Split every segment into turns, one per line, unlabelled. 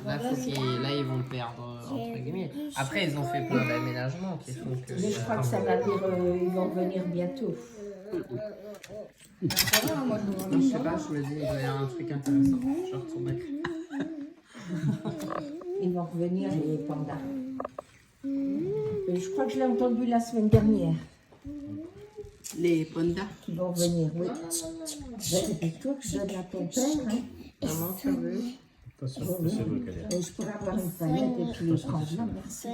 Là, là, ils vont perdre, entre guillemets. Après, ils ont fait plein d'aménagements qui font que...
Mais je crois que ça va dire, ils vont venir bientôt.
Je sais pas, je me dis, il doit y avoir un truc intéressant. Je retourne.
Ils vont revenir, les pandas. Et je crois que je l'ai entendu la semaine dernière.
Les pandas.
Qui vont venir, oui. Dis-toi que je donne à ton père. Hein.
Maman, tu veux?
Attention,
Oui.
c'est vous qu'elle est.
Et je pourrais avoir une palette et puis les prendre là, merci.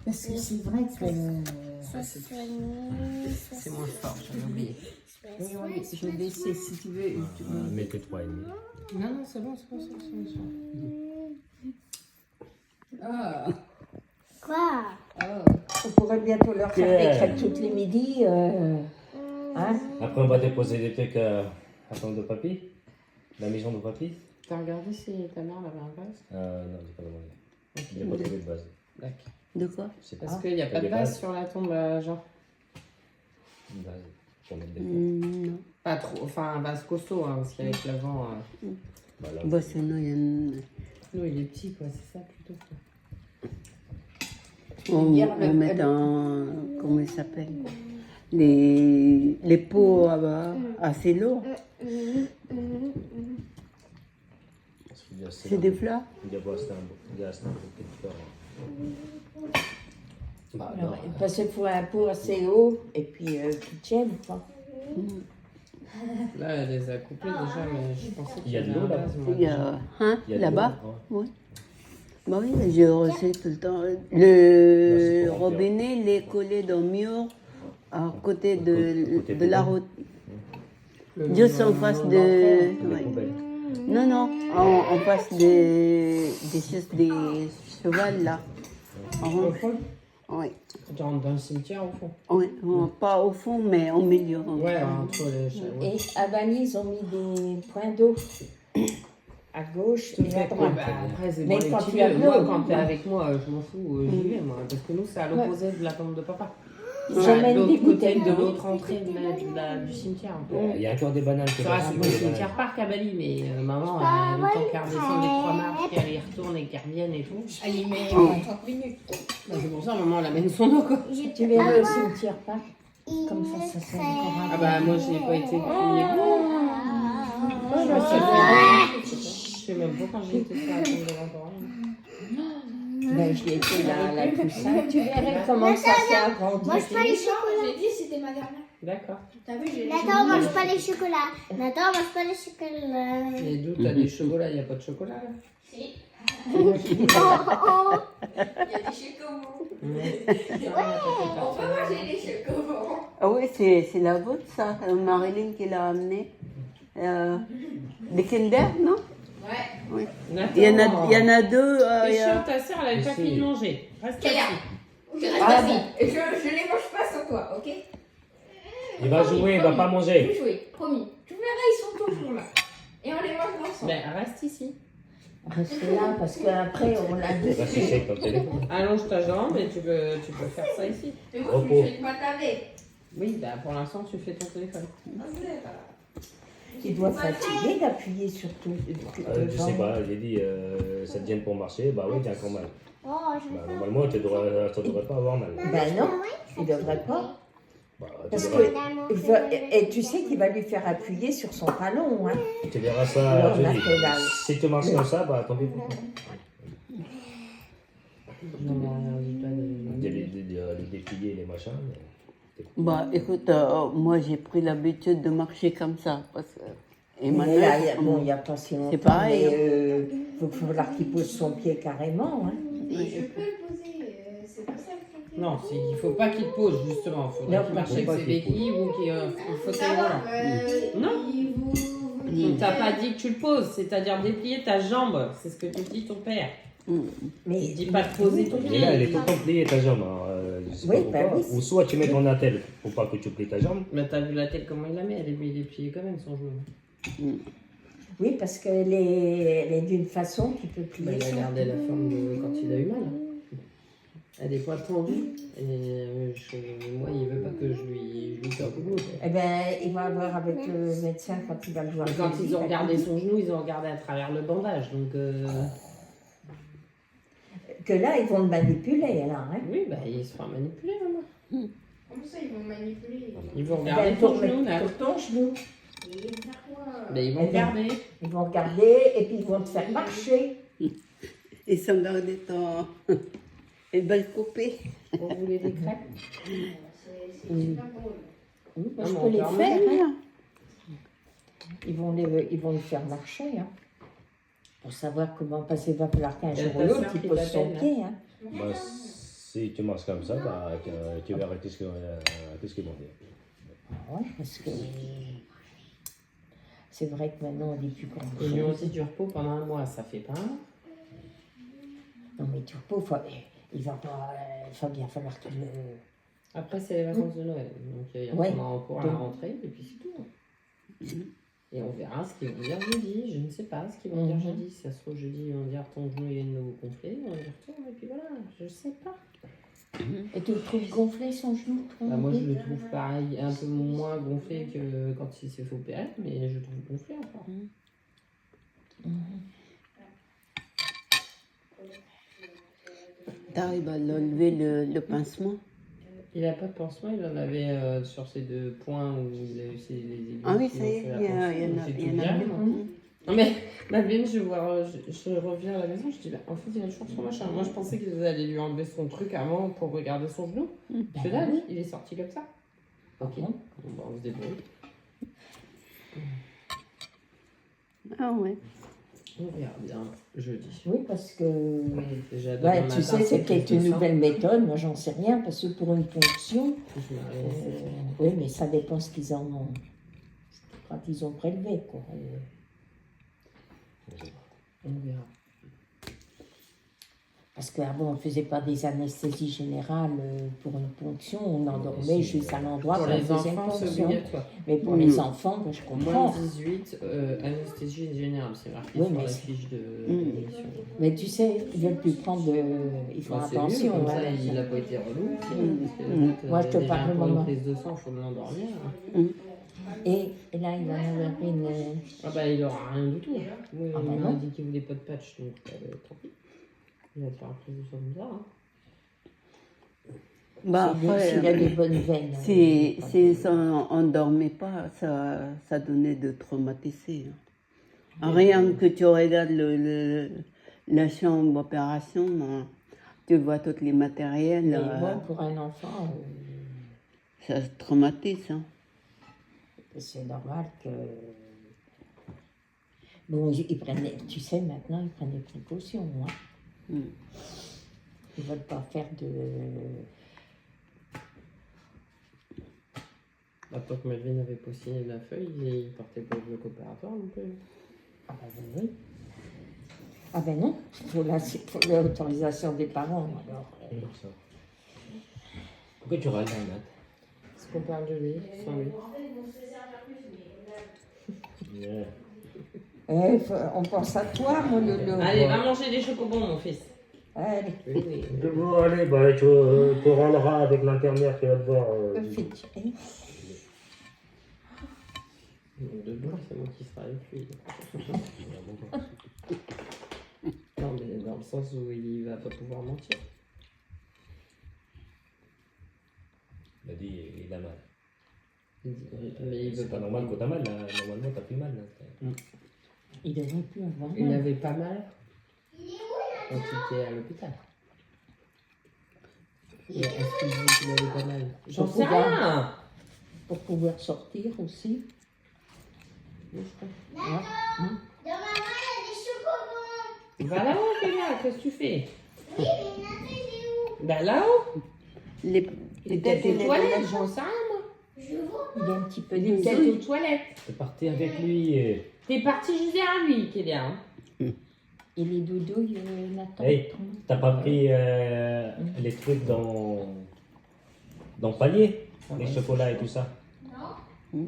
Parce que c'est vrai que...
C'est moins fort, j'avais oublié.
Oui, oui, je vais baisser si tu veux.
Mais que 3,5.
Non, non, c'est bon, c'est bon, c'est bon.
Ah.
Quoi?
On pourrait bientôt leur faire des crêpes toutes les midis. Hein?
Après, on va déposer des trucs à tente de papy. La maison de papy.
T'as regardé si ta mère l'avait en base?
Non, j'ai pas demandé. Il n'y a pas trouvé de base.
D'accord.
De quoi?
C'est
Parce qu'il n'y a pas de base sur la tombe, genre.
Une base pour mettre des fleurs.
Non.
Pas trop, enfin, base costaud, hein, parce qu'avec le vent.
Bah, là,
Bah, sinon, il y a
Nous, il est petit, quoi, c'est ça plutôt.
on met un... Comment il s'appelle? Les pots assez lourds. C'est des fleurs?
Il y a un bouquet de fleurs. Bah,
Alors,
non.
parce qu'il faut un pot assez haut et puis qui tienne, quoi.
Là, elle les a coupés déjà, mais je pensais qu'il
Il y a de l'eau,
avait un
là.
base, moi,
Il y a... Hein?
Il y a de
Là-bas?
l'eau,
Oui. Bah oui, je reçois tout le temps.
c'est
Le
pour
robinet, il est collé dans le mur à côté
Côté
de la
poubelle.
route.
Le-
Juste en face
le-
de...
Les
ouais.
poubelles.
Non, non, en face des choses des chevals là.
Au fond?
Oui,
Dans le cimetière, au fond.
oui, pas au fond, mais au milieu.
Ouais, entre les chats. Ouais.
Et à Bali, ils ont mis des points d'eau à gauche et à droite.
Après, c'est
Mais
bon, les
quand
petits
tu as
lieux.
de
Moi,
l'eau,
quand t'es
ouais.
avec moi, je m'en fous, j'y vais, moi. Parce que nous, c'est à l'opposé de la tombe de papa.
J'emmène
de
des
l'autre côté,
bouteilles
de
d'eau.
l'autre entrée du cimetière. Un peu.
Il y a encore des bananes.
Ça va, c'est le cimetière parc à Bali, mais maman, le temps qu'elle redescende les 3 marches, qu'elle y retourne et qu'elle revienne et tout.
Elle y met 30 minutes.
Bah, c'est pour ça, maman, elle amène son eau, quoi.
Tu verras au cimetière, pas? Comme ça sert encore un
Ah
peu.
bah, moi, je n'ai pas été depuis. Je sais même pas quand j'ai été sur la tombe de grands-parents.
Ben, j'y étais la plus simple. Tu verrais comment ça s'est agrandi.
Mange pas les chocolats.
J'ai dit c'était ma dernière.
D'accord.
T'as vu, j'ai
Nathan, mange pas les chocolats. Nathan, mange pas les chocolats.
Et d'où t'as des chocolats? Il n'y a pas de chocolat, là?
Si.
Oh, oh.
Il y a des chocobons.
Ouais.
On peut manger des chocobons.
Ah oui, c'est la vôtre ça, Marilyn qui l'a amené. Des Kinder, non?
Ouais.
Oui. Il y en a deux.
T'es
il y a-
chiant, ta soeur, elle avait pas
Ici.
fini de manger. Reste
Regarde.
assis.
Je reste
Ah
assis. Et je les mange pas sans toi, ok?
Il va jouer, il va pas
Je
manger.
vais jouer, promis. Tu verras, ils sont au fond là. Et on les mange ensemble.
Ben, reste ici.
Reste là, parce qu'après, on l'a dit.
Reste ici avec ton téléphone.
Allonge ta jambe et tu peux faire ça ici.
Mais moi,
Repos.
je vais pas t'aver.
Oui, bah pour l'instant, tu fais ton téléphone.
Tu dois fatiguer d'appuyer sur tout.
Je sais pas, j'ai dit, ça te gêne pour marcher. Bah oui, t'as encore mal.
Oh, je
Bah, normalement, tu devrais pas avoir mal.
Ben non, il devrait pas.
Bah,
Parce
verras,
que, et tu sais qu'il va lui faire appuyer sur son talon. Hein.
tu verras ça
Non,
jeudi.
là, là.
Si tu marches comme ça, bah tant pis pour toi.
Non, non, dis pas
Il y a
de...
les défilés, les machins. mais-
Bah écoute, moi j'ai pris l'habitude de marcher comme ça. Parce que... Et
Mais
maintenant,
là, il n'y a pas si longtemps.
C'est pareil,
Mais il faut falloir qu'il pose son pied carrément. Hein.
Mais je peux le poser, c'est pas ça le
Non, il ne faut pas qu'il te pose, justement. Il faudrait
Non,
qu'il marche
faut
avec
pas
ses
qu'il te
béquilles ou qu'il faut
Ça
ses
va,
volant. Non.
il vous
On
dit
t'a
que-
pas dit que tu le poses, c'est-à-dire déplier ta jambe. C'est ce que te dit ton père.
Mais
Il dit pas de poser ton
Mais
pied.
là, elle est tout le temps pliée ta jambe. Alors, je sais
Oui,
pas
bah
pourquoi.
oui.
Ou soit tu mets ton attelle pour pas que tu plies ta jambe.
Mais t'as vu la tête comment il la met, il est plié quand même son genou.
oui, parce qu'elle est d'une façon qui peut
Bah,
plier
il a
son
gardé la forme de quand il a eu mal. Elle a des poils tendus. Et moi, il veut pas que je lui torde le cou.
Eh ben, il va voir avec le médecin quand il va le voir.
Et quand ils ont regardé son genou, ils ont regardé à travers le bandage. Donc,
Que là, ils vont le manipuler, alors. Hein.
oui, bah, il se fera manipuler, maman.
Comment ça, ils vont manipuler?
Ils vont
Eh
regarder
ben,
ton genou, là.
pour ton genou.
Et faire quoi?
Mais ils vont
Eh ben,
regarder.
Ils vont regarder et puis ils vont te faire marcher.
Ils sont gardés ton... Une belle coupée.
Vous voulez des crêpes?
C'est super drôle.
Oui,
Ah,
je
mais
peux les
encore
faire.
mieux.
Hein. Ils vont le faire marcher. Hein. Pour savoir comment passer, il va falloir qu'un
Il y a
jour
ta
ou l'autre,
sœur
il
qui
pose son
t'appelle,
pied. Hein.
Bah, si tu marches comme ça, bah, tu verras qu'est-ce qu'ils vont dire.
Ah ouais, parce que c'est vrai que maintenant on dit plus grand
Ils lui ont
chose.
dit du repos pendant un mois, ça fait pas.
Non mais du repos, il va bien falloir qu'il le...
Après, c'est les vacances de Noël. Donc, il
Ouais.
reprendra en cours à la rentrée, et puis c'est tout. Et on verra ce qu'ils vont dire jeudi. Je ne sais pas ce qu'ils vont dire jeudi. Si ça se trouve, jeudi, ils vont dire ton genou il est de nouveau gonflé. On y retourne, et puis voilà. Je sais pas.
Et tu le trouves gonflé son genou ton
Bah, moi, je
pied
le trouve pareil, un peu moins gonflé que quand il s'est fait opérer, mais je le trouve gonflé encore.
T'arrives à lever le pincement?
Il n'a pas de pansement, il en avait sur ses deux points où il a eu les aiguilles.
Ah oui,
qui
ça
ont
y est,
fait la
il y en a
ponction, c'est tout bien.
plus.
Non mais, Madeleine, je reviens à la maison, je dis, bah, en fait, il a toujours son machin. Moi, je pensais qu'ils allaient lui enlever son truc avant pour regarder son genou. Je là, il est sorti comme ça. Ok, bon, bah, on se débrouille.
Ah ouais.
On verra bien jeudi.
Oui, parce que...
Déjà,
Ouais,
demain
tu
matin,
sais, c'est
plus
peut-être
de
une
sang.
nouvelle méthode, moi j'en sais rien, parce que pour une ponction,
Je m'arrête.
oui, mais ça dépend ce qu'ils en ont, quand ils ont prélevé, quoi.
On verra.
Parce qu'avant, on ne faisait pas des anesthésies générales pour une ponction, on endormait juste à l'endroit
Pour
pour la
les
deuxième
enfants, c'est
ponction.
obligatoire.
Mais pour les enfants, ben, je
Moins
comprends.
de 18, anesthésie générale, c'est marqué
Oui,
sur
mais
la
c'est-
fiche de mission.
Mais tu sais, ils veulent plus prendre de... Ils font
Bah, c'est mieux,
attention.
comme
hein.
ça, il n'a pas été relou. Parce que,
Moi, je te
déjà,
parle,
pour
maman.
une prise de sang, il faut l'endormir.
Et là, il va en avoir une...
Ah bah, il aura rien du tout. Oui,
Ah bah
il m'a
non.
dit qu'il voulait pas de patch, donc tant pis. Il va te faire une prise de sang comme ça. Hein.
Bah
S'il a
après,
des bonnes veines.
si ça on dormait pas, ça donnait de traumatiser. Hein. Rien que tu regardes la chambre d'opération, tu vois tous les matériels,
Mais moi, pour un enfant,
ça se traumatise. Hein.
c'est normal que... Bon, ils prennent, tu sais, maintenant, ils prennent des précautions. Hein. Ils ne veulent pas faire de...
Maintenant que Melvin n'avait pas signé la feuille, il partait pas au bloc opératoire non plus.
Ah ben oui. Ah ben non, il faut l'autorisation des parents. Alors,
Comme ça. Pourquoi tu râles, Matt?
Est-ce qu'on parle de lui sans lui?
Yeah.
on pense à toi, mon loulou.
Allez, va manger des chocobons, mon fils.
Allez,
Oui, oui.
Bon, allez, bah, tu râleras avec l'infirmière qui va te voir.
vite.
De blanc, c'est moi qui serai avec lui. Non, mais dans le sens où il va pas pouvoir mentir.
Il a dit, il a mal.
Mais il veut
C'est pas normal quand t'as mal, là. Normalement, t'as plus mal. Là.
Il devrait plus avoir
Il
mal.
n'avait pas mal quand il était à l'hôpital. Et est-ce qu'il dit qu'il avait pas mal? J'en sais
pouvoir-
rien.
Pour pouvoir sortir aussi.
Oui, je crois.
Hein.
Dans ma main, il y a des chocobons.
Va là-haut, Kélia, qu'est-ce que tu fais?
Oui, mais Nathan, il est où?
Bah là-haut.
Les
Il est peut-être aux toilettes, j'en sais rien, moi.
Je vois.
Il est un petit peu
Il est peut-être aux toilettes.
T'es parti avec lui. Et...
T'es parti juste derrière lui, Kélia. Hein.
Et les doudouilles, Nathan.
Hey, t'as pas pris les trucs dans le panier? Les chocolats et tout ça?
Non.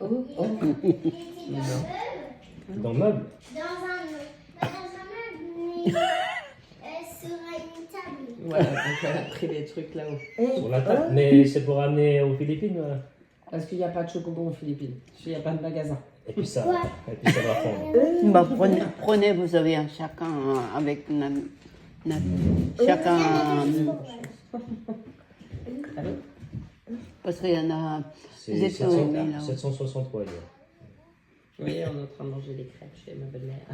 Oh, oh.
Il était dans le meuble.
Dans le meuble?
Dans un meuble, mais sur une table.
Voilà, donc elle a pris les trucs là-haut.
Sur la table. Mais c'est pour amener aux Philippines, voilà.
Parce qu'il n'y a pas de chocobon aux Philippines. Il n'y a pas de magasin.
Et puis ça va fondre.
Bah, prenez, vous avez un chacun avec chacun. Parce qu'il y en a.
C'est
Vous êtes où, là-haut
763 hier.
Oui, on est en train de manger des crêpes chez ma belle-mère.